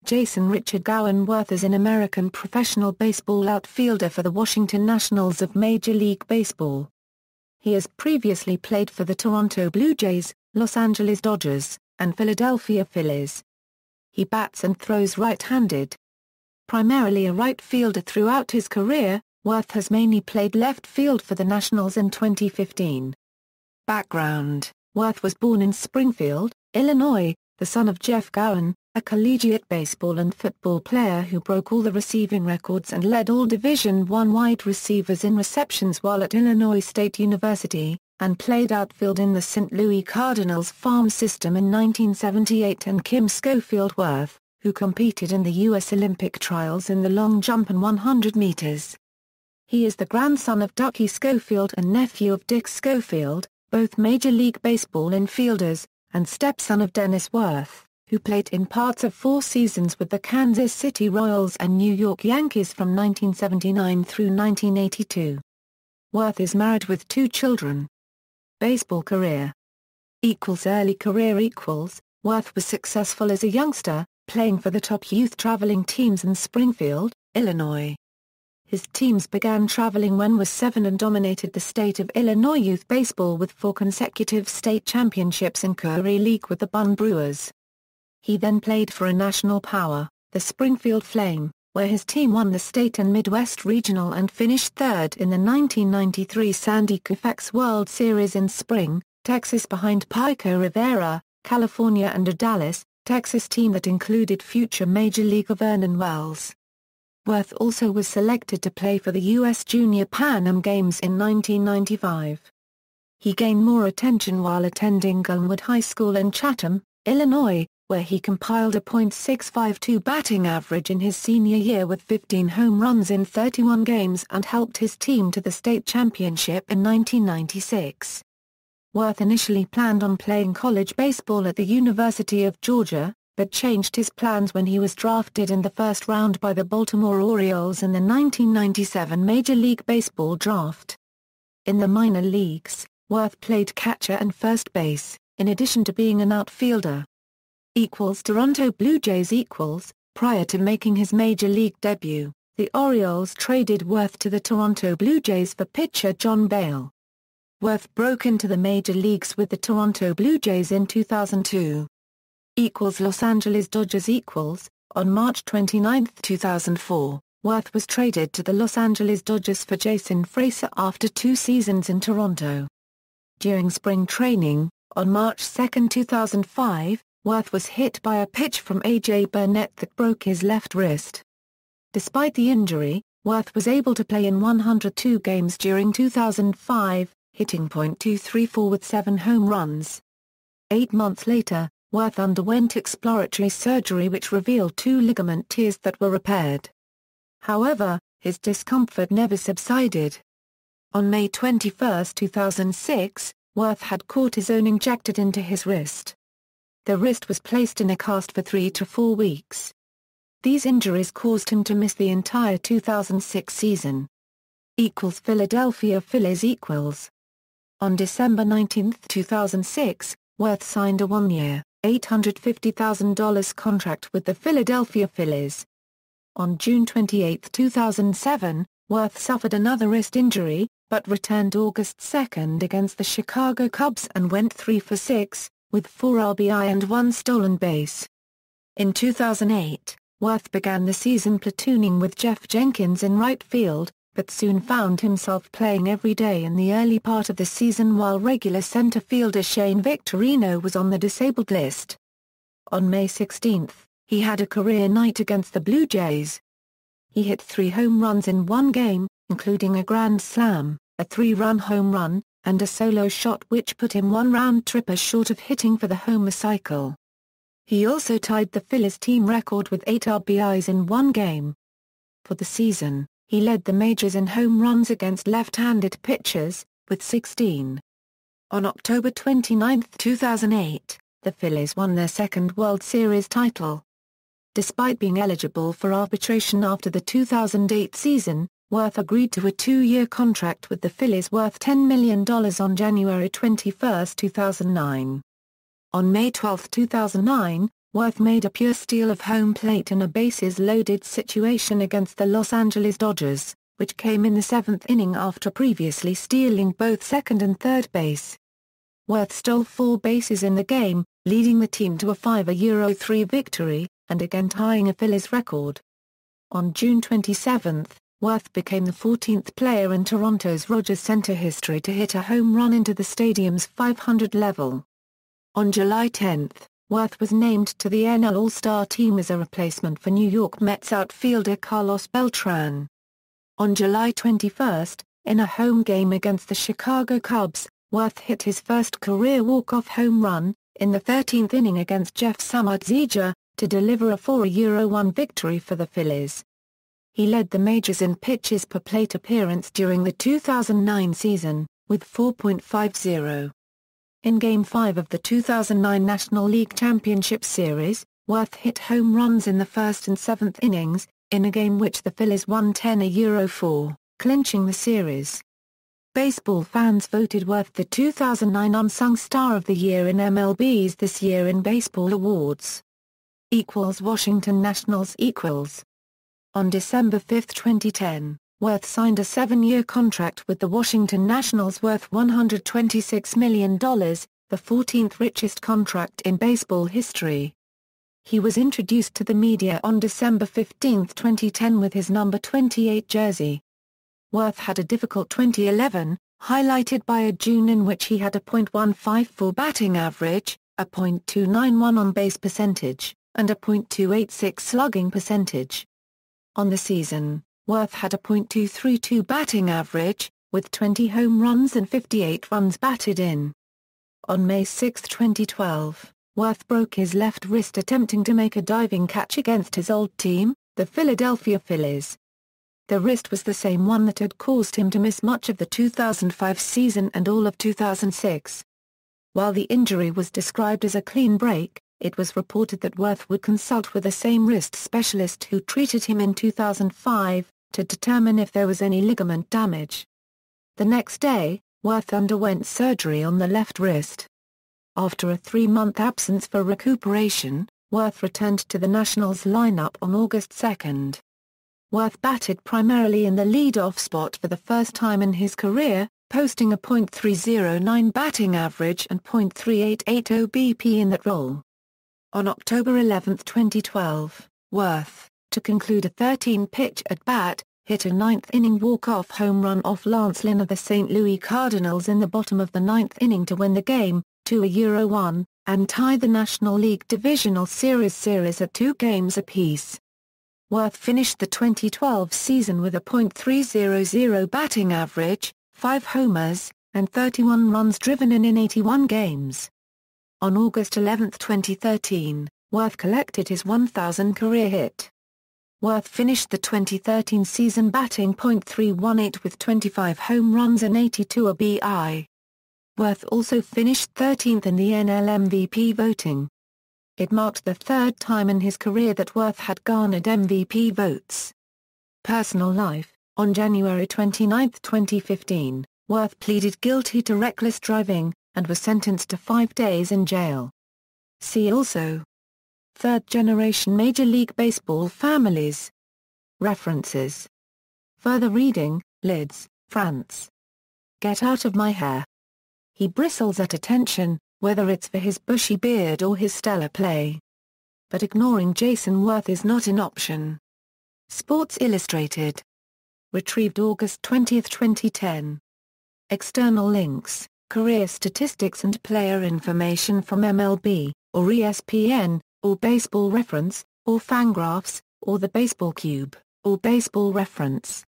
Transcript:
Jayson Richard Gowan Werth is an American professional baseball outfielder for the Washington Nationals of Major League Baseball. He has previously played for the Toronto Blue Jays, Los Angeles Dodgers, and Philadelphia Phillies. He bats and throws right-handed. Primarily a right fielder throughout his career, Werth has mainly played left field for the Nationals in 2015. Background: Werth was born in Springfield, Illinois, the son of Jeff Gowan, a collegiate baseball and football player who broke all the receiving records and led all Division I wide receivers in receptions while at Illinois State University, and played outfield in the St. Louis Cardinals farm system in 1978, and Kim Schofield Werth, who competed in the U.S. Olympic trials in the long jump and 100 meters. He is the grandson of Ducky Schofield and nephew of Dick Schofield, both Major League Baseball infielders, and stepson of Dennis Werth, who played in parts of 4 seasons with the Kansas City Royals and New York Yankees from 1979 through 1982. Werth is married with 2 children. Baseball career. Early career. Werth was successful as a youngster, playing for the top youth traveling teams in Springfield, Illinois. His teams began traveling when was 7 and dominated the state of Illinois youth baseball with 4 consecutive state championships in Curry League with the Bun Brewers. He then played for a national power, the Springfield Flame, where his team won the state and Midwest Regional and finished 3rd in the 1993 Sandy Koufax World Series in Spring, Texas behind Pico Rivera, California, and a Dallas, Texas team that included future Major Leaguer Vernon Wells. Werth also was selected to play for the U.S. Junior Pan Am Games in 1995. He gained more attention while attending Glenwood High School in Chatham, Illinois, where he compiled a .652 batting average in his senior year with 15 home runs in 31 games and helped his team to the state championship in 1996. Werth initially planned on playing college baseball at the University of Georgia, but changed his plans when he was drafted in the first round by the Baltimore Orioles in the 1997 Major League Baseball draft. In the minor leagues, Werth played catcher and first base, in addition to being an outfielder. Toronto Blue Jays. Prior to making his Major League debut, the Orioles traded Werth to the Toronto Blue Jays for pitcher John Bale. Werth broke into the major leagues with the Toronto Blue Jays in 2002. Los Angeles Dodgers. On March 29, 2004, Werth was traded to the Los Angeles Dodgers for Jason Frazier after 2 seasons in Toronto. During spring training, on March 2, 2005, Werth was hit by a pitch from A.J. Burnett that broke his left wrist. Despite the injury, Werth was able to play in 102 games during 2005, hitting .234 with 7 home runs. 8 months later, Werth underwent exploratory surgery which revealed 2 ligament tears that were repaired. However, his discomfort never subsided. On May 21, 2006, Werth had cortisone injected into his wrist. The wrist was placed in a cast for 3 to 4 weeks. These injuries caused him to miss the entire 2006 season. Philadelphia Phillies. On December 19, 2006, Werth signed a 1-year, $850,000 contract with the Philadelphia Phillies. On June 28, 2007, Werth suffered another wrist injury, but returned August 2 against the Chicago Cubs and went 3 for 6, with 4 RBI and 1 stolen base. In 2008, Werth began the season platooning with Jeff Jenkins in right field, but soon found himself playing every day in the early part of the season while regular center fielder Shane Victorino was on the disabled list. On May 16, he had a career night against the Blue Jays. He hit 3 home runs in 1 game, including a grand slam, a 3-run home run, and a solo shot which put him 1 round tripper short of hitting for the homer cycle. He also tied the Phillies team record with 8 RBIs in 1 game. For the season, he led the majors in home runs against left-handed pitchers, with 16. On October 29, 2008, the Phillies won their 2nd World Series title. Despite being eligible for arbitration after the 2008 season, Werth agreed to a 2-year contract with the Phillies worth $10 million on January 21, 2009. On May 12, 2009, Werth made a pure steal of home plate in a bases-loaded situation against the Los Angeles Dodgers, which came in the seventh inning after previously stealing both second and third base. Werth stole 4 bases in the game, leading the team to a 5-3 victory, and again tying a Phillies record. On June 27, Werth became the 14th player in Toronto's Rogers Centre history to hit a home run into the stadium's 500 level. On July 10, Werth was named to the NL All-Star team as a replacement for New York Mets outfielder Carlos Beltran. On July 21, in a home game against the Chicago Cubs, Werth hit his first career walk-off home run, in the 13th inning against Jeff Samardzija, to deliver a 4-1 victory for the Phillies. He led the majors in pitches per plate appearance during the 2009 season, with 4.50. In Game 5 of the 2009 National League Championship Series, Werth hit home runs in the first and seventh innings, in a game which the Phillies won 10-4, clinching the series. Baseball fans voted Werth the 2009 Unsung Star of the Year in MLB's This Year in Baseball Awards. Washington Nationals. On December 5, 2010, Werth signed a 7-year contract with the Washington Nationals worth $126 million, the 14th richest contract in baseball history. He was introduced to the media on December 15, 2010 with his number 28 jersey. Werth had a difficult 2011, highlighted by a June in which he had a .154 batting average, a .291 on-base percentage, and a .286 slugging percentage. On the season, Werth had a .232 batting average, with 20 home runs and 58 runs batted in. On May 6, 2012, Werth broke his left wrist attempting to make a diving catch against his old team, the Philadelphia Phillies. The wrist was the same one that had caused him to miss much of the 2005 season and all of 2006. While the injury was described as a clean break, it was reported that Werth would consult with the same wrist specialist who treated him in 2005, to determine if there was any ligament damage. The next day, Werth underwent surgery on the left wrist. After a 3-month absence for recuperation, Werth returned to the Nationals lineup on August 2. Werth batted primarily in the leadoff spot for the first time in his career, posting a .309 batting average and .388 OBP in that role. On October 11, 2012, Werth, to conclude a 13-pitch at-bat, hit a ninth-inning walk-off home run off Lance Lynn of the St. Louis Cardinals in the bottom of the ninth inning to win the game, 2-1, and tie the National League Divisional Series at 2 games apiece. Werth finished the 2012 season with a .300 batting average, 5 homers, and 31 runs driven in 81 games. On August 11, 2013, Werth collected his 1,000th career hit. Werth finished the 2013 season batting .318 with 25 home runs and 82 RBI. Werth also finished 13th in the NL MVP voting. It marked the 3rd time in his career that Werth had garnered MVP votes. Personal life: on January 29, 2015, Werth pleaded guilty to reckless driving, and was sentenced to 5 days in jail. See also: Third-generation Major League Baseball families. References. Further reading: Leeds, France. Get out of my hair. He bristles at attention, whether it's for his bushy beard or his stellar play. But ignoring Jayson Werth is not an option. Sports Illustrated. Retrieved August 20, 2010. External links: career statistics and player information from MLB, or ESPN, or Baseball Reference, or Fangraphs, or the Baseball Cube, or Baseball Reference.